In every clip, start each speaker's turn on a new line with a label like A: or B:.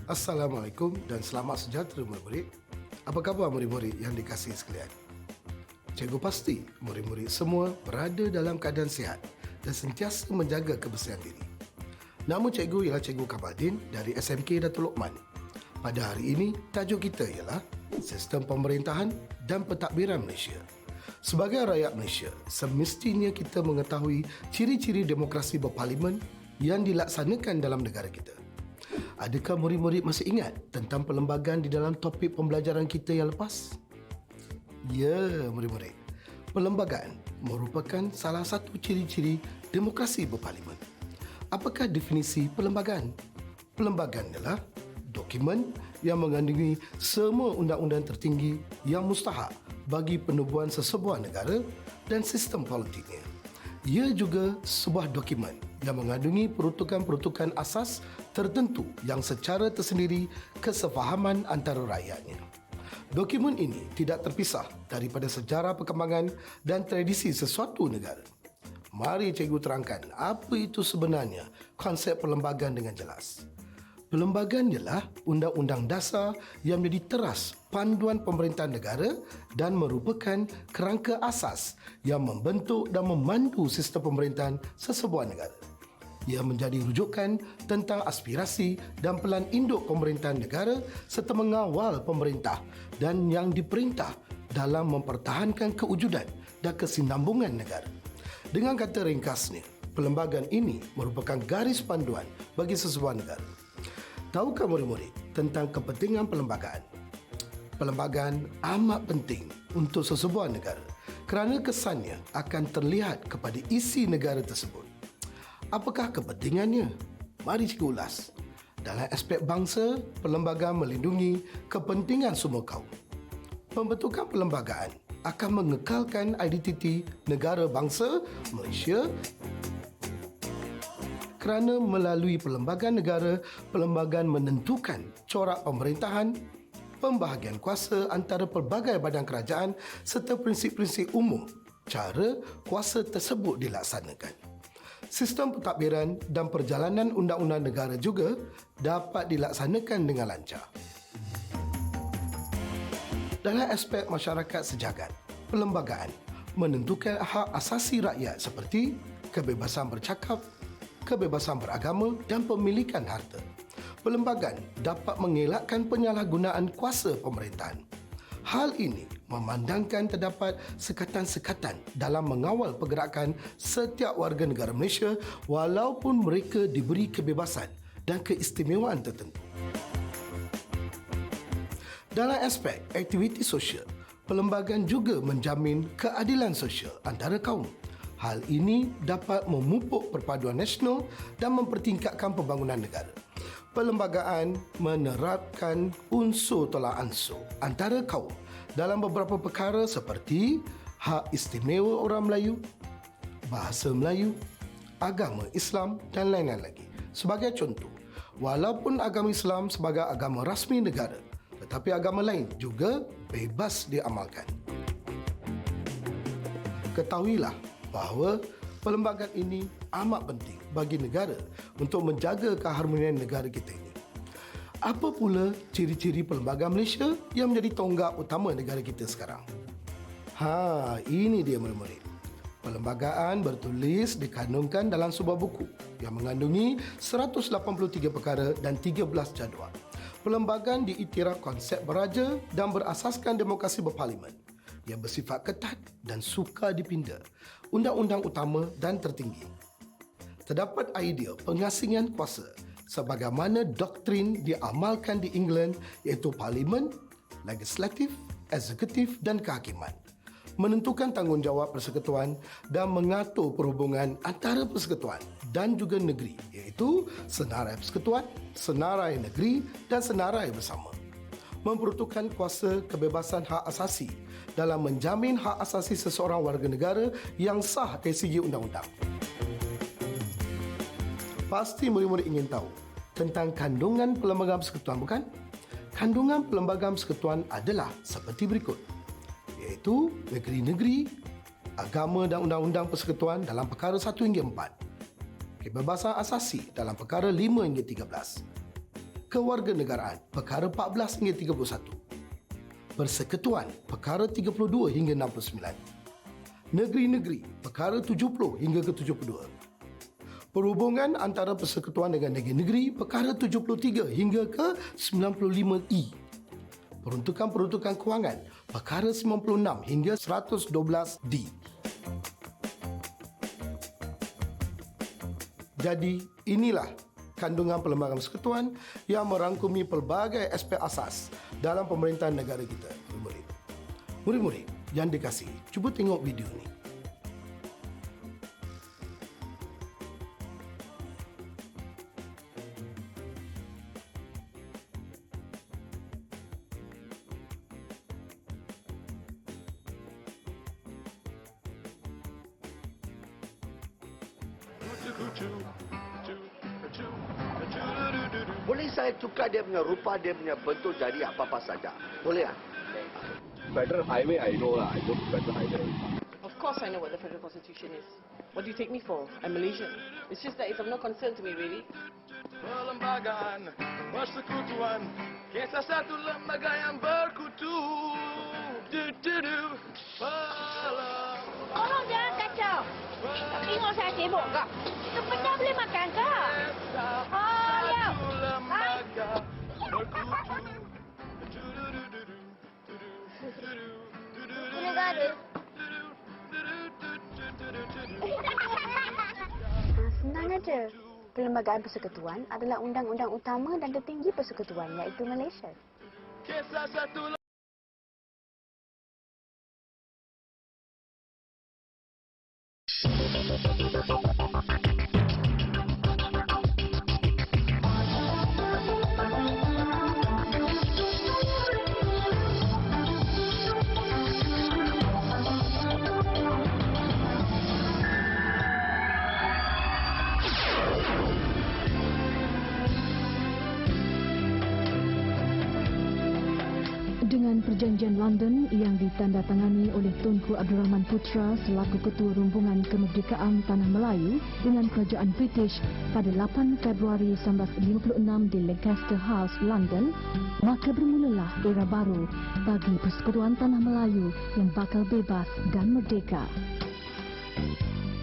A: Assalamualaikum dan selamat sejahtera murid-murid. Apa khabar murid-murid yang dikasihi sekalian? Cikgu pasti murid-murid semua berada dalam keadaan sihat dan sentiasa menjaga kebersihan diri. Nama cikgu ialah Cikgu Kamaldin dari SMK Datuk Lokman. Pada hari ini, tajuk kita ialah Sistem Pemerintahan dan Pentadbiran Malaysia. Sebagai rakyat Malaysia, semestinya kita mengetahui ciri-ciri demokrasi berparlimen yang dilaksanakan dalam negara kita. Adakah murid-murid masih ingat tentang perlembagaan di dalam topik pembelajaran kita yang lepas? Ya, murid-murid. Perlembagaan merupakan salah satu ciri-ciri demokrasi berparlimen. Apakah definisi perlembagaan? Perlembagaan adalah dokumen yang mengandungi semua undang-undang tertinggi yang mustahak bagi penubuhan sesebuah negara dan sistem politiknya. Ia juga sebuah dokumen yang mengandungi peruntukan-peruntukan asas tertentu yang secara tersendiri kesefahaman antara rakyatnya. Dokumen ini tidak terpisah daripada sejarah perkembangan dan tradisi sesuatu negara. Mari cikgu terangkan apa itu sebenarnya konsep perlembagaan dengan jelas. Perlembagaan ialah undang-undang dasar yang menjadi teras panduan pemerintahan negara dan merupakan kerangka asas yang membentuk dan memandu sistem pemerintahan sesebuah negara. Ia menjadi rujukan tentang aspirasi dan pelan induk pemerintahan negara serta mengawal pemerintah dan yang diperintah dalam mempertahankan kewujudan dan kesinambungan negara. Dengan kata ringkasnya, perlembagaan ini merupakan garis panduan bagi sesebuah negara. Tahukah murid-murid tentang kepentingan perlembagaan? Perlembagaan amat penting untuk sesebuah negara kerana kesannya akan terlihat kepada isi negara tersebut. Apakah kepentingannya? Mari cikgu ulas. Dalam aspek bangsa, perlembagaan melindungi kepentingan semua kaum. Pembentukan perlembagaan akan mengekalkan identiti negara bangsa Malaysia kerana melalui perlembagaan negara, perlembagaan menentukan corak pemerintahan, pembahagian kuasa antara pelbagai badan kerajaan serta prinsip-prinsip umum cara kuasa tersebut dilaksanakan. Sistem pentadbiran dan perjalanan undang-undang negara juga dapat dilaksanakan dengan lancar. Dalam aspek masyarakat sejagat, perlembagaan menentukan hak asasi rakyat seperti kebebasan bercakap, kebebasan beragama dan pemilikan harta. Perlembagaan dapat mengelakkan penyalahgunaan kuasa pemerintahan. Hal ini memandangkan terdapat sekatan-sekatan dalam mengawal pergerakan setiap warga negara Malaysia walaupun mereka diberi kebebasan dan keistimewaan tertentu. Dalam aspek aktiviti sosial, perlembagaan juga menjamin keadilan sosial antara kaum. Hal ini dapat memupuk perpaduan nasional dan mempertingkatkan pembangunan negara. Perlembagaan menerapkan unsur tolak ansur antara kaum dalam beberapa perkara seperti hak istimewa orang Melayu, bahasa Melayu, agama Islam dan lain-lain lagi. Sebagai contoh, walaupun agama Islam sebagai agama rasmi negara, tetapi agama lain juga bebas diamalkan. Ketahuilah bahawa perlembagaan ini amat penting bagi negara untuk menjaga keharmonian negara kita ini. Apa pula ciri-ciri perlembagaan Malaysia yang menjadi tonggak utama negara kita sekarang? Ini dia murid-murid. Perlembagaan bertulis dikanungkan dalam sebuah buku yang mengandungi 183 perkara dan 13 jadual. Perlembagaan diiktiraf konsep beraja dan berasaskan demokrasi berparlimen yang bersifat ketat dan sukar dipinda, undang-undang utama dan tertinggi. Terdapat idea pengasingan kuasa sebagaimana doktrin diamalkan di England iaitu parlimen, legislatif, eksekutif dan kehakiman. Menentukan tanggungjawab persekutuan dan mengatur perhubungan antara persekutuan dan juga negeri iaitu senarai persekutuan, senarai negeri dan senarai bersama. Memperuntukkan kuasa kebebasan hak asasi dalam menjamin hak asasi seseorang warga negara yang sah dari segi undang-undang. Pasti murid-murid ingin tahu tentang kandungan perlembagaan persekutuan, bukan? Kandungan perlembagaan persekutuan adalah seperti berikut, iaitu negeri-negeri, agama dan undang-undang persekutuan dalam perkara 1 hingga 4, kebebasan asasi dalam perkara 5 hingga 13, Kewarganegaraan, perkara 14 hingga 31. Persekutuan, perkara 32 hingga 69. Negeri-negeri, perkara 70 hingga ke 72. Perhubungan antara persekutuan dengan negeri-negeri, perkara 73 hingga ke 95E. Peruntukan-peruntukan kewangan, perkara 96 hingga 112D. Jadi, inilah kandungan Perlembagaan Persekutuan yang merangkumi pelbagai aspek asas dalam pemerintahan negara kita. Murid-murid yang dikasihi, cuba tengok video ni.
B: Boleh saya tukar dia punya rupa, dia punya bentuk jadi apa-apa saja? Boleh tak?
C: Federal Highway, I know lah. I go to Federal Highway.
D: Of course I know what the Federal Constitution is. What do you take me for? I'm Malaysian. It's just that it's of no concern to me, really.
E: Perlembagaan Persekutuan, kisah satu lembaga yang berkutu.
F: Tolong jangan kacau. Tengok saya sibuk kak. Itu benda boleh makan kak? Oh, ya.
E: Lembaga berkutu.
F: Negara.
G: Senang aja. Perlembagaan Persekutuan adalah undang-undang utama dan tertinggi persekutuan iaitu Malaysia.
E: Kisah satu
H: Dengan Perjanjian London yang ditandatangani oleh Tunku Abdul Rahman Putra selaku Ketua Rombongan Kemerdekaan Tanah Melayu dengan Kerajaan British pada 8 Februari 1956 di Lancaster House, London, maka bermulalah era baru bagi Persekutuan Tanah Melayu yang bakal bebas dan merdeka.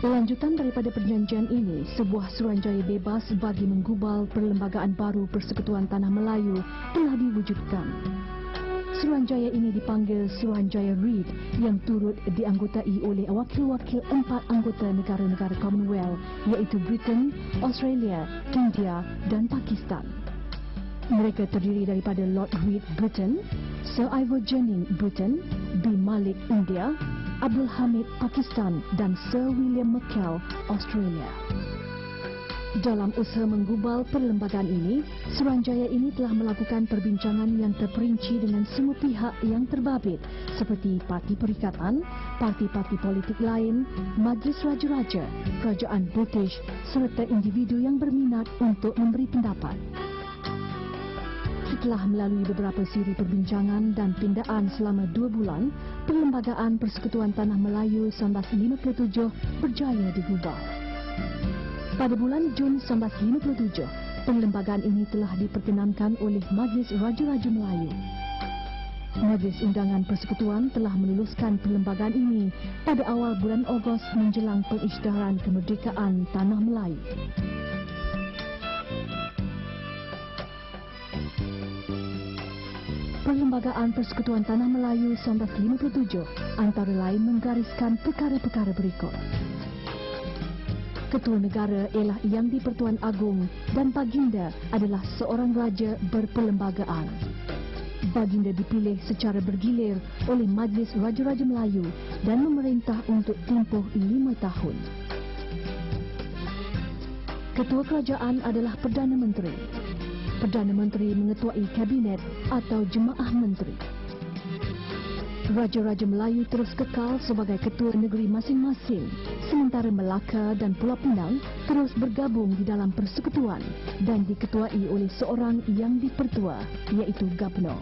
H: Lanjutan daripada perjanjian ini, sebuah suruhanjaya bebas bagi menggubal perlembagaan baru Persekutuan Tanah Melayu telah diwujudkan. Suruhanjaya ini dipanggil Suruhanjaya Reid yang turut dianggotai oleh wakil-wakil 4 anggota negara-negara Commonwealth iaitu Britain, Australia, India dan Pakistan. Mereka terdiri daripada Lord Reid Britain, Sir Ivor Jennings Britain, B. Malik India, Abdul Hamid Pakistan dan Sir William McKell Australia. Dalam usaha menggubal perlembagaan ini, Suruhanjaya ini telah melakukan perbincangan yang terperinci dengan semua pihak yang terbabit seperti Parti Perikatan, parti-parti politik lain, Majlis Raja-Raja, Kerajaan British serta individu yang berminat untuk memberi pendapat. Setelah melalui beberapa siri perbincangan dan pindaan selama 2 bulan, Perlembagaan Persekutuan Tanah Melayu 1957 berjaya digubal. Pada bulan Jun 1957, perlembagaan ini telah diperkenankan oleh Majlis Raja-Raja Melayu. Majlis Undangan Persekutuan telah meluluskan perlembagaan ini pada awal bulan Ogos menjelang pengisytiharan kemerdekaan Tanah Melayu. Perlembagaan Persekutuan Tanah Melayu 1957 antara lain menggariskan perkara-perkara berikut. Ketua negara ialah Yang di-Pertuan Agong dan Baginda adalah seorang raja berperlembagaan. Baginda dipilih secara bergilir oleh Majlis Raja-Raja Melayu dan memerintah untuk tempoh 5 tahun. Ketua kerajaan adalah Perdana Menteri. Perdana Menteri mengetuai Kabinet atau Jemaah Menteri. Raja-Raja Melayu terus kekal sebagai ketua negeri masing-masing, sementara Melaka dan Pulau Pinang terus bergabung di dalam persekutuan dan diketuai oleh seorang yang dipertua, iaitu Gubernur.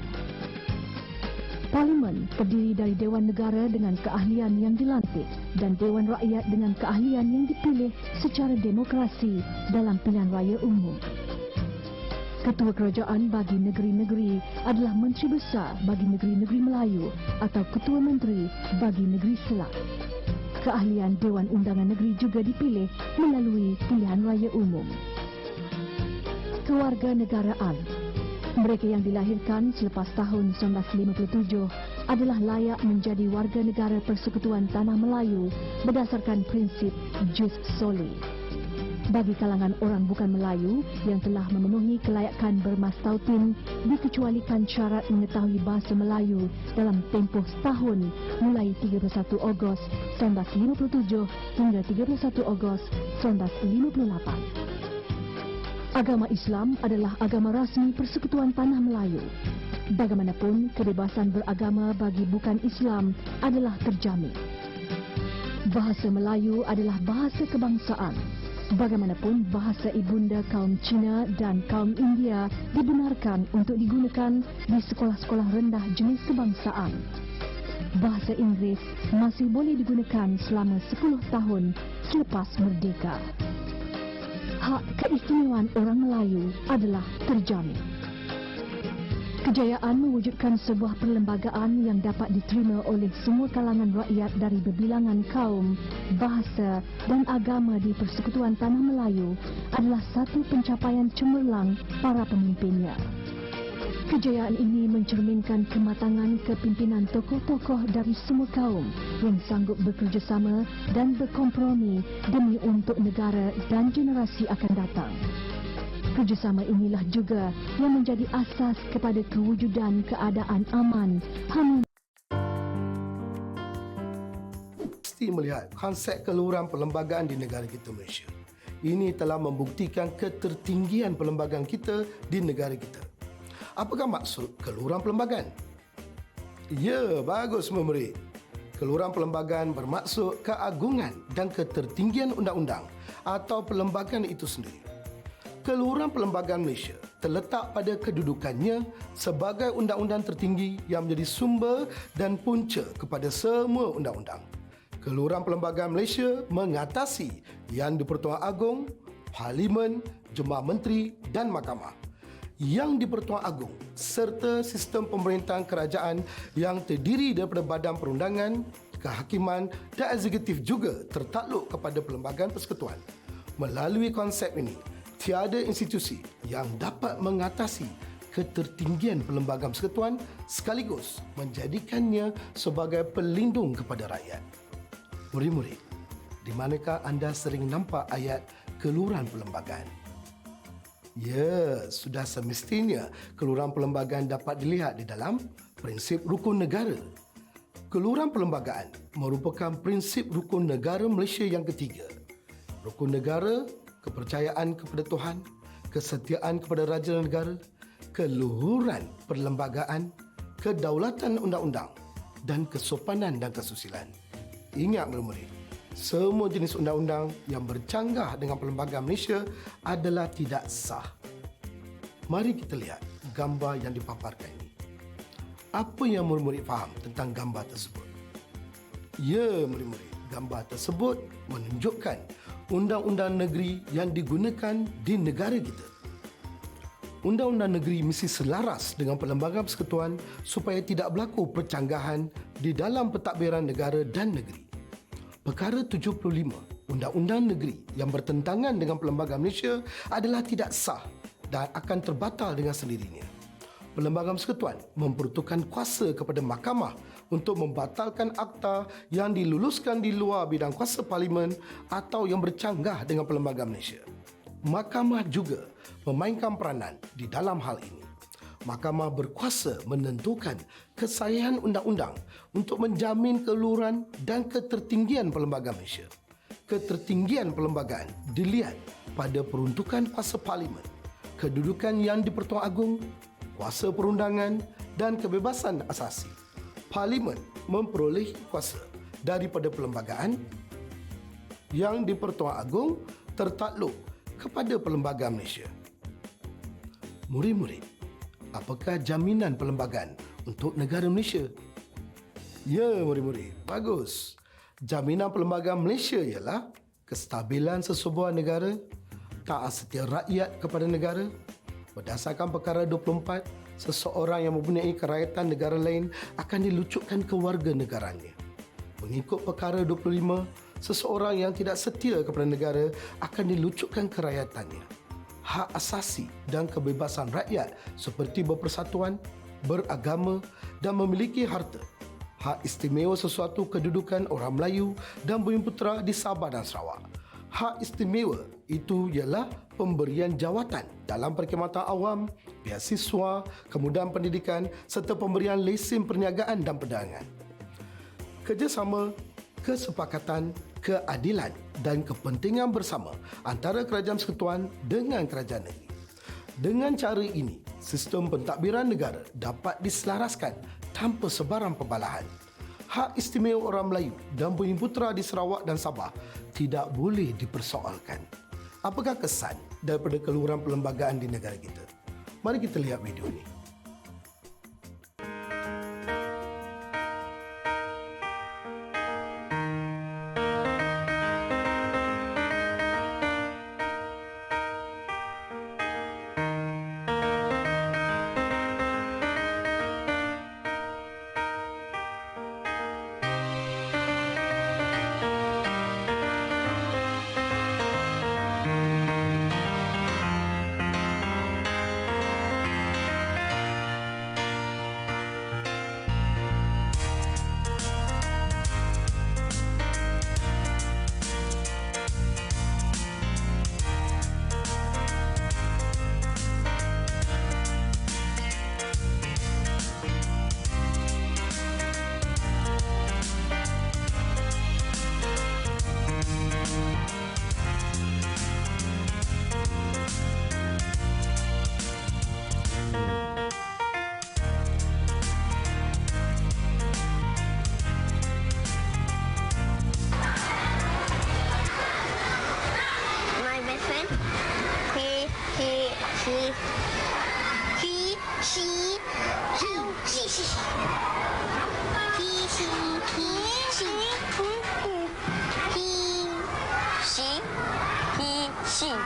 H: Parlimen terdiri dari Dewan Negara dengan keahlian yang dilantik dan Dewan Rakyat dengan keahlian yang dipilih secara demokrasi dalam pilihan raya umum. Ketua Kerajaan bagi negeri-negeri adalah Menteri Besar bagi negeri-negeri Melayu atau Ketua Menteri bagi Negeri Selat. Keahlian Dewan Undangan Negeri juga dipilih melalui pilihan raya umum. Kewarganegaraan. Mereka yang dilahirkan selepas tahun 1957 adalah layak menjadi warga negara Persekutuan Tanah Melayu berdasarkan prinsip jus soli. Bagi kalangan orang bukan Melayu yang telah memenuhi kelayakan bermastautin dikecualikan syarat mengetahui bahasa Melayu dalam tempoh setahun mulai 31 Ogos 1957 hingga 31 Ogos 1958. Agama Islam adalah agama rasmi Persekutuan Tanah Melayu. Bagaimanapun, kebebasan beragama bagi bukan Islam adalah terjamin. Bahasa Melayu adalah bahasa kebangsaan. Bagaimanapun, bahasa ibunda kaum Cina dan kaum India dibenarkan untuk digunakan di sekolah-sekolah rendah jenis kebangsaan. Bahasa Inggeris masih boleh digunakan selama 10 tahun selepas merdeka. Hak keistimewaan orang Melayu adalah terjamin. Kejayaan mewujudkan sebuah perlembagaan yang dapat diterima oleh semua kalangan rakyat dari berbilangan kaum, bahasa dan agama di Persekutuan Tanah Melayu adalah satu pencapaian cemerlang para pemimpinnya. Kejayaan ini mencerminkan kematangan kepimpinan tokoh-tokoh dari semua kaum yang sanggup bekerjasama dan berkompromi demi untuk negara dan generasi akan datang. Kerjasama inilah juga yang menjadi asas kepada kewujudan keadaan aman, harmoni.
A: Mesti melihat konsep keluhuran perlembagaan di negara kita Malaysia. Ini telah membuktikan ketertinggian perlembagaan kita di negara kita. Apakah maksud keluhuran perlembagaan? Ya, bagus murid. Keluhuran perlembagaan bermaksud keagungan dan ketertinggian undang-undang atau perlembagaan itu sendiri. Keluhuran Perlembagaan Malaysia terletak pada kedudukannya sebagai undang-undang tertinggi yang menjadi sumber dan punca kepada semua undang-undang. Keluhuran Perlembagaan Malaysia mengatasi Yang di-Pertuan Agong, Parlimen, Jemaah Menteri dan Mahkamah. Yang di-Pertuan Agong serta sistem pemerintahan kerajaan yang terdiri daripada badan perundangan, kehakiman dan eksekutif juga tertakluk kepada Perlembagaan Persekutuan. Melalui konsep ini, tiada institusi yang dapat mengatasi ketertinggian Perlembagaan Persekutuan sekaligus menjadikannya sebagai pelindung kepada rakyat. Murid-murid, di manakah anda sering nampak ayat keluhuran perlembagaan? Ya, sudah semestinya keluhuran perlembagaan dapat dilihat di dalam prinsip rukun negara. Keluhuran perlembagaan merupakan prinsip rukun negara Malaysia yang ketiga. Rukun negara, kepercayaan kepada Tuhan, kesetiaan kepada raja dan negara, keluhuran perlembagaan, kedaulatan undang-undang dan kesopanan dan kesusilaan. Ingat murid-murid, semua jenis undang-undang yang bercanggah dengan Perlembagaan Malaysia adalah tidak sah. Mari kita lihat gambar yang dipaparkan ini. Apa yang murid-murid faham tentang gambar tersebut? Ya murid-murid, gambar tersebut menunjukkan undang-undang negeri yang digunakan di negara kita. Undang-undang negeri mesti selaras dengan Perlembagaan Persekutuan supaya tidak berlaku percanggahan di dalam pentadbiran negara dan negeri. Perkara 75 Undang-Undang Negeri yang bertentangan dengan Perlembagaan Malaysia adalah tidak sah dan akan terbatal dengan sendirinya. Perlembagaan Persekutuan memperuntukkan kuasa kepada mahkamah untuk membatalkan akta yang diluluskan di luar bidang kuasa parlimen atau yang bercanggah dengan Perlembagaan Malaysia. Mahkamah juga memainkan peranan di dalam hal ini. Mahkamah berkuasa menentukan kesahihan undang-undang untuk menjamin keluhuran dan ketertinggian Perlembagaan Malaysia. Ketertinggian perlembagaan dilihat pada peruntukan kuasa parlimen, kedudukan Yang di-Pertuan Agong, kuasa perundangan dan kebebasan asasi. Parlimen memperoleh kuasa daripada perlembagaan. Yang di-Pertuan Agong tertakluk kepada Perlembagaan Malaysia. Murid-murid, apakah jaminan perlembagaan untuk negara Malaysia? Ya murid-murid, bagus. Jaminan Perlembagaan Malaysia ialah kestabilan sesebuah negara, taat setia rakyat kepada negara, Berdasarkan perkara 24, seseorang yang mempunyai kerakyatan negara lain akan dilucutkan ke warga negaranya. Mengikut perkara 25, seseorang yang tidak setia kepada negara akan dilucutkan kerajaatannya. Hak asasi dan kebebasan rakyat seperti berpersatuan, beragama dan memiliki harta. Hak istimewa sesuatu kedudukan orang Melayu dan Bumiputera di Sabah dan Sarawak. Hak istimewa itu ialah pemberian jawatan dalam perkhidmatan awam, beasiswa, kemudahan pendidikan serta pemberian lesen perniagaan dan perdagangan. Kerjasama, kesepakatan, keadilan dan kepentingan bersama antara kerajaan persekutuan dengan kerajaan negeri. Dengan cara ini, sistem pentadbiran negara dapat diselaraskan tanpa sebarang pembalahan. Hak istimewa orang Melayu dan Bumiputera di Sarawak dan Sabah tidak boleh dipersoalkan. Apakah kesan daripada keluaran perlembagaan di negara kita? Mari kita lihat video ini.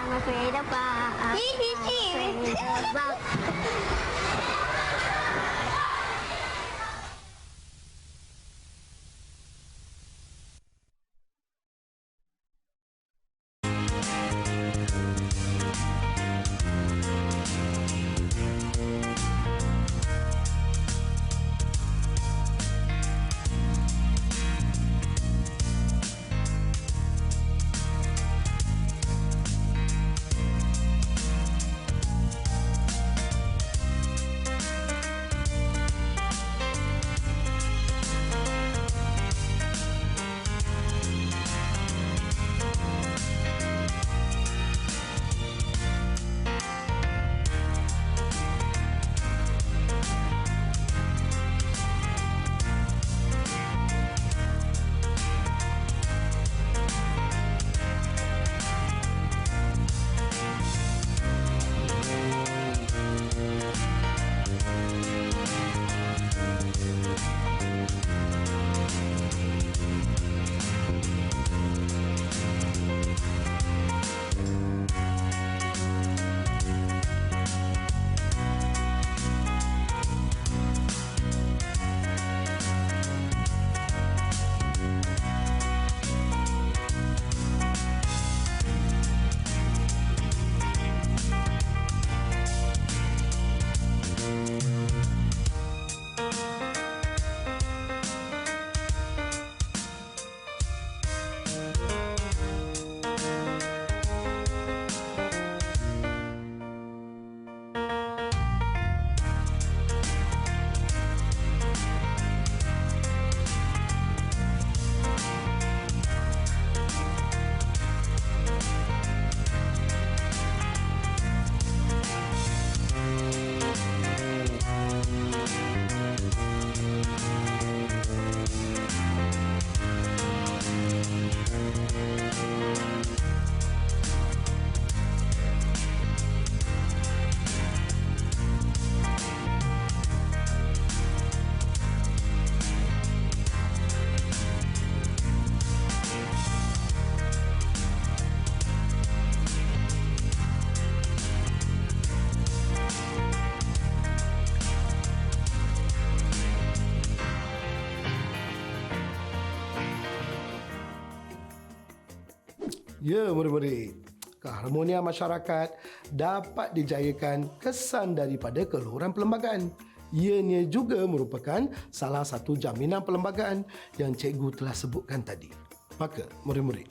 F: I'm afraid about.
A: Ya, murid-murid. Keharmonian masyarakat dapat dijayakan kesan daripada keluhuran perlembagaan. Ianya juga merupakan salah satu jaminan perlembagaan yang cikgu telah sebutkan tadi. Maka, murid-murid,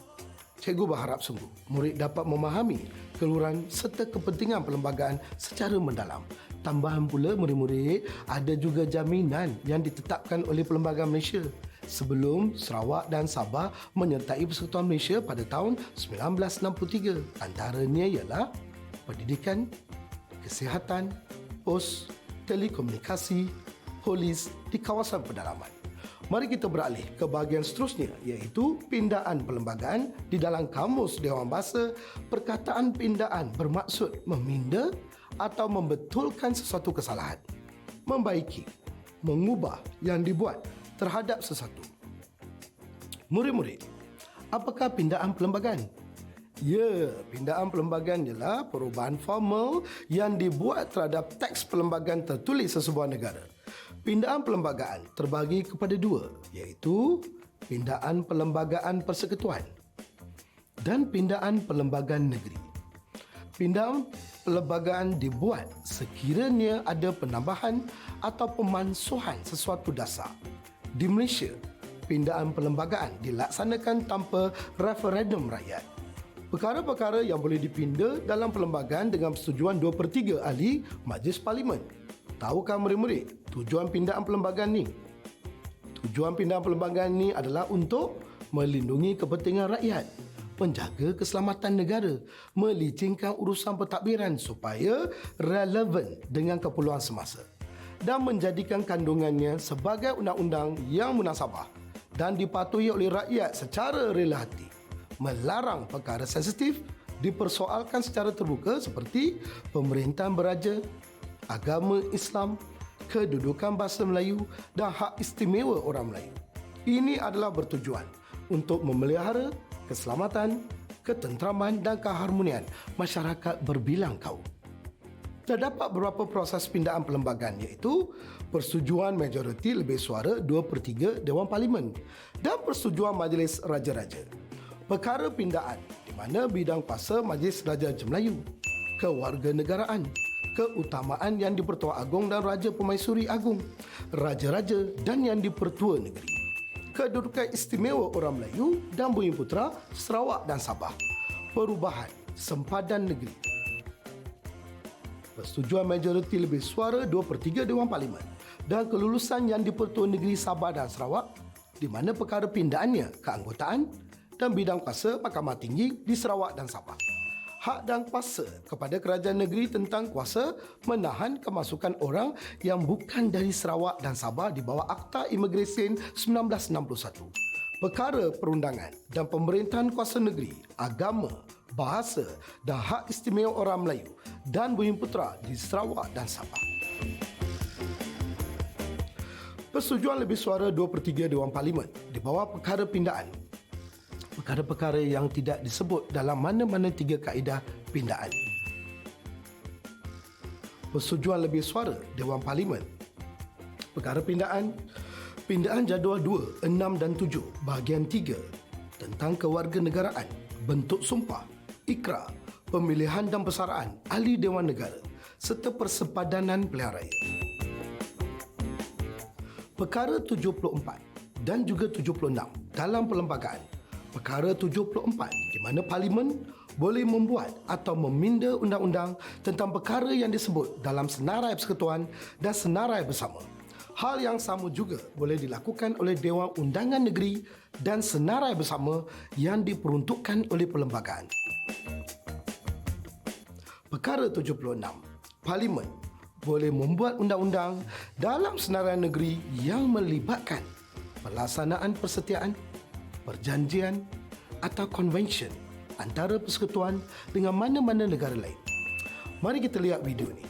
A: cikgu berharap sungguh murid dapat memahami keluhuran serta kepentingan perlembagaan secara mendalam. Tambahan pula, murid-murid, ada juga jaminan yang ditetapkan oleh Perlembagaan Malaysia sebelum Sarawak dan Sabah menyertai Persekutuan Malaysia pada tahun 1963. Antaranya ialah pendidikan, kesihatan, pos, telekomunikasi, polis di kawasan pedalaman. Mari kita beralih ke bahagian seterusnya, iaitu pindaan perlembagaan. Di dalam Kamus Dewan Bahasa, perkataan pindaan bermaksud meminda atau membetulkan sesuatu kesalahan, membaiki, mengubah yang dibuat terhadap sesuatu. Murid-murid, apakah pindaan perlembagaan? Ya, pindaan perlembagaan ialah perubahan formal yang dibuat terhadap teks perlembagaan tertulis sesebuah negara. Pindaan perlembagaan terbagi kepada dua, iaitu pindaan perlembagaan persekutuan dan pindaan perlembagaan negeri. Pindaan perlembagaan dibuat sekiranya ada penambahan atau pemansuhan sesuatu dasar. Di Malaysia, pindaan perlembagaan dilaksanakan tanpa referendum rakyat. Perkara-perkara yang boleh dipinda dalam perlembagaan dengan persetujuan 2/3 ahli Majlis Parlimen. Tahukah murid-murid tujuan pindaan perlembagaan ni? Tujuan pindaan perlembagaan ni adalah untuk melindungi kepentingan rakyat, menjaga keselamatan negara, melicingkan urusan pentadbiran supaya relevan dengan keperluan semasa dan menjadikan kandungannya sebagai undang-undang yang munasabah dan dipatuhi oleh rakyat secara rela hati. Melarang perkara sensitif dipersoalkan secara terbuka seperti pemerintahan beraja, agama Islam, kedudukan bahasa Melayu dan hak istimewa orang Melayu. Ini adalah bertujuan untuk memelihara keselamatan, ketenteraman dan keharmonian masyarakat berbilang kaum. Terdapat beberapa proses pindaan perlembagaan, iaitu persetujuan majoriti lebih suara 2/3 Dewan Parlimen dan persetujuan Majlis Raja-Raja. Perkara pindaan di mana bidang kuasa Majlis Raja-Raja Melayu, kewarganegaraan, keutamaan yang di-Pertua Agong dan Raja Pemaisuri Agong, Raja-Raja dan yang di-Pertua Negeri, kedudukan istimewa orang Melayu dan Bumiputera Sarawak dan Sabah, perubahan sempadan negeri. Persetujuan majoriti lebih suara 2/3 Dewan Parlimen dan kelulusan yang di-Pertua Negeri Sabah dan Sarawak di mana perkara pindaannya keanggotaan dan bidang kuasa Mahkamah Tinggi di Sarawak dan Sabah. Hak dan kuasa kepada kerajaan negeri tentang kuasa menahan kemasukan orang yang bukan dari Sarawak dan Sabah di bawah Akta Imigresen 1961. Perkara perundangan dan pemerintahan kuasa negeri, agama, bahasa dan hak istimewa orang Melayu dan Bumiputera di Sarawak dan Sabah. Persetujuan lebih suara 2/3 Dewan Parlimen di bawah perkara pindaan. Perkara-perkara yang tidak disebut dalam mana-mana 3 kaedah pindaan. Persetujuan lebih suara Dewan Parlimen. Perkara pindaan, pindaan jadual 2, 6 dan 7 bahagian 3 tentang kewarganegaraan, bentuk sumpah, ikrar, pemilihan dan persaraan ahli Dewan Negara serta persepadanan pilihan raya. Perkara 74 dan juga 76 dalam perlembagaan. Perkara 74 di mana Parlimen boleh membuat atau meminda undang-undang tentang perkara yang disebut dalam senarai persekutuan dan senarai bersama. Hal yang sama juga boleh dilakukan oleh Dewan Undangan Negeri dan senarai bersama yang diperuntukkan oleh perlembagaan. Perkara 76. Parlimen boleh membuat undang-undang dalam senarai negeri yang melibatkan pelaksanaan persetiaan, perjanjian atau konvensyen antara persekutuan dengan mana-mana negara lain. Mari kita lihat video ini.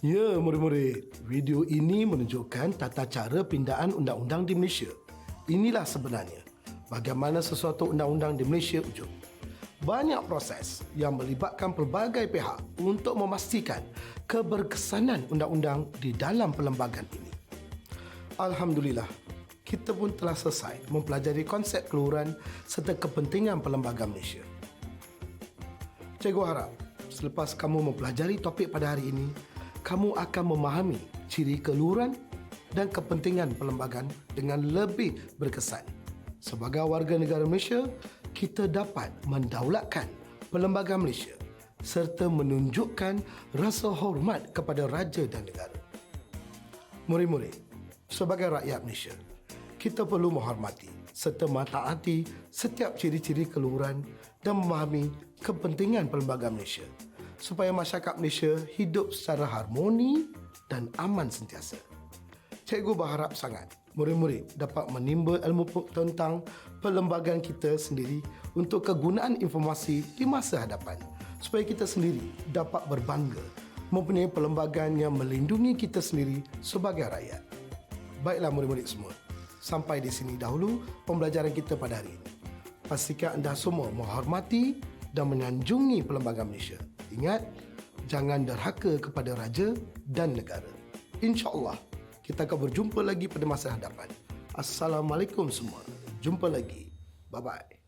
A: Ya, murid-murid. Video ini menunjukkan tata cara pindaan undang-undang di Malaysia. Inilah sebenarnya bagaimana sesuatu undang-undang di Malaysia wujud. Banyak proses yang melibatkan pelbagai pihak untuk memastikan keberkesanan undang-undang di dalam perlembagaan ini. Alhamdulillah, kita pun telah selesai mempelajari konsep keluhuran serta kepentingan perlembagaan Malaysia. Cikgu harap selepas kamu mempelajari topik pada hari ini, kamu akan memahami ciri keluhuran dan kepentingan perlembagaan dengan lebih berkesan. Sebagai warga negara Malaysia, kita dapat mendaulatkan perlembagaan Malaysia serta menunjukkan rasa hormat kepada raja dan negara. Murid-murid, sebagai rakyat Malaysia, kita perlu menghormati serta mentaati setiap ciri-ciri keluhuran dan memahami kepentingan perlembagaan Malaysia supaya masyarakat Malaysia hidup secara harmoni dan aman sentiasa. Cikgu berharap sangat murid-murid dapat menimba ilmu tentang perlembagaan kita sendiri untuk kegunaan informasi di masa hadapan supaya kita sendiri dapat berbangga mempunyai perlembagaan yang melindungi kita sendiri sebagai rakyat. Baiklah murid-murid semua, sampai di sini dahulu pembelajaran kita pada hari ini. Pastikan anda semua menghormati dan menyanjungi perlembagaan Malaysia. Ingat, jangan derhaka kepada raja dan negara. InsyaAllah, kita akan berjumpa lagi pada masa hadapan. Assalamualaikum semua. Jumpa lagi. Bye-bye.